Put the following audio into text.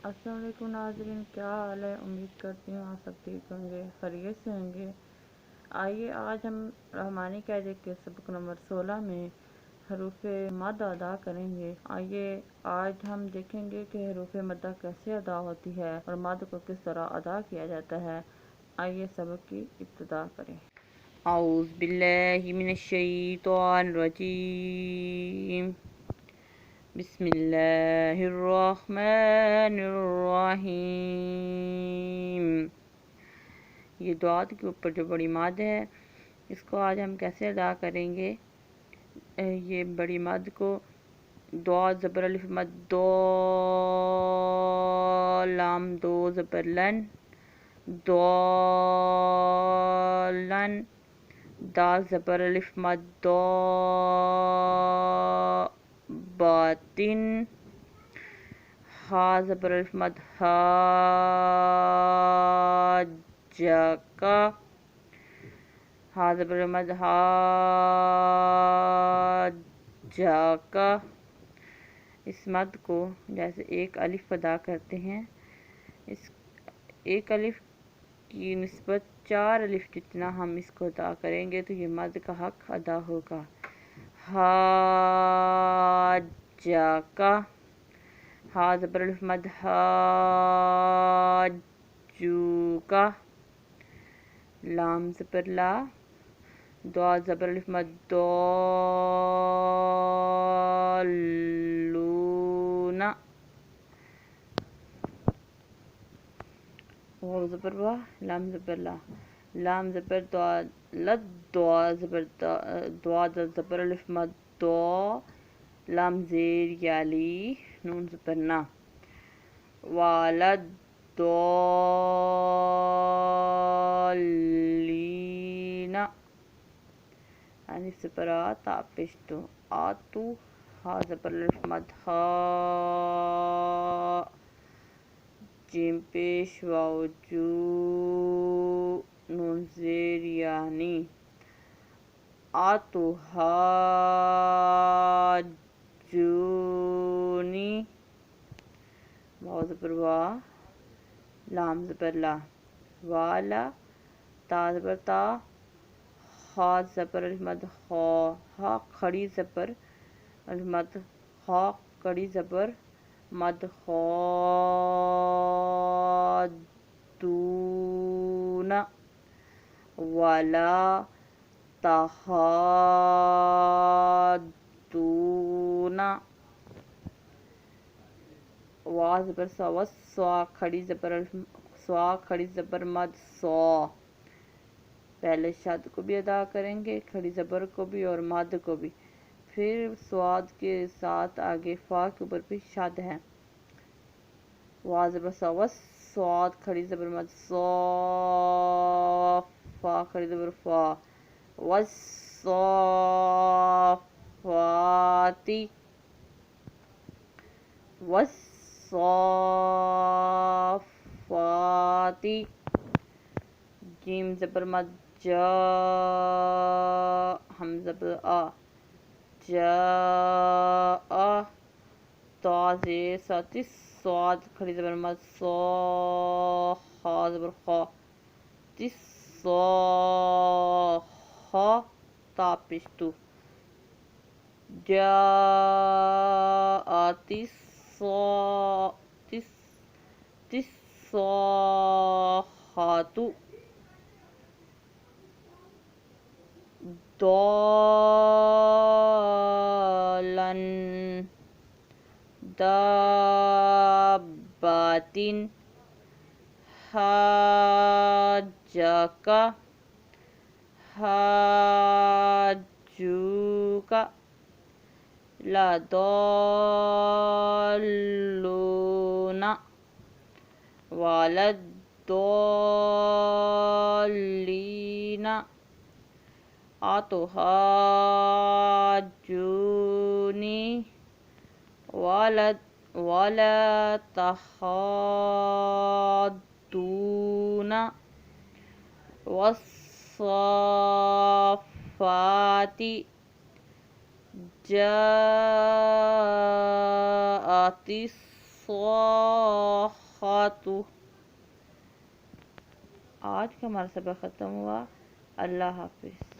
السلام علیکم ناظرین، کیا حال ہے؟ امید کرتی ہوں آپ سب ٹھیک ہوں گے، خیریت سے ہوں گے۔ آئیے آج ہم رحمانی قاعدے کے سبق نمبر 16 میں حروف مد ادا کریں گے۔ آئیے آج ہم دیکھیں گے کہ حروف مدہ کیسے ادا ہوتی ہے اور مد کو کس طرح ادا کیا جاتا ہے۔ آئیے سبق کی ابتدا کریں۔ اعوذ باللہ من الشیطان الرجیم، بسم اللہ الرحمن الرحیم۔ یہ دعات کے اوپر جو بڑی مد ہے، اس کو آج ہم کیسے ادا کریں گے۔ یہ بڑی مد کو دو زبر الف مد دو، لام دو زبر لن، دولن، دال زبر الف مد دو، باطن، ہا زبر الف مد ہا، جاکا، ہا زبر الف مد ہا، جاکا۔ اس مد کو جیسے ایک الف ادا کرتے ہیں، اس ایک الف کی نسبت 4 الف جتنا ہم اس کو ادا کریں گے تو یہ مد کا حق ادا ہوگا۔ ہا جاکا، ہا زبر الف مد ہا، جوکا، لام زبر لا، دو زبر الف مد دو، لونا، واو زبر وا، لام زبر لا، لام زبر دو لد، دو زبر دو زبر الف مد دو، لام زیر یالی، نون زبر نا، والد دولینا، الف زبر آ، تا پیش تو، آتو، ہا زبر الف مد ہا، جیم پیش واو جو، نون زیر یعنی، آتو ہا جونی، واو زبر وا، لام زبر لا، والا، تا زبر تا، ہا زبر الف مد ہا، ہا کھڑی زبر الف مد ہا، کڑی زبر مد ہا، دونا، والا، تہادونا، وا زبر سا وس، سوا کھڑی زبر سوا کھڑی زبر مد سو۔ پہلے شد کو بھی ادا کریں گے، کھڑی زبر کو بھی اور مد کو بھی، پھر سواد کے ساتھ آگے فا کے اوپر بھی شد ہے۔ وا زبر سا وس، سواد کھڑی زبر مد سو، فا کھڑی زبر فا، والصافاتی، والصافاتی، جیم زبر مد جا، ہم زبر آ، جا، تا زیر ساتھی، سواد کھڑی زبر مد سو، خا زبر خا، سو، خا، تا پیش تو، جا آتی سو، سو خاتو، دولن، داباتن، حاجاکا، حاجوکا، لا دولونا، والدولینا، آتو حاجونی، ولا تحاضون، والصافات، جاءت الصاخة، آج کا ہمارا سبق ختم ہوا۔ اللہ حافظ۔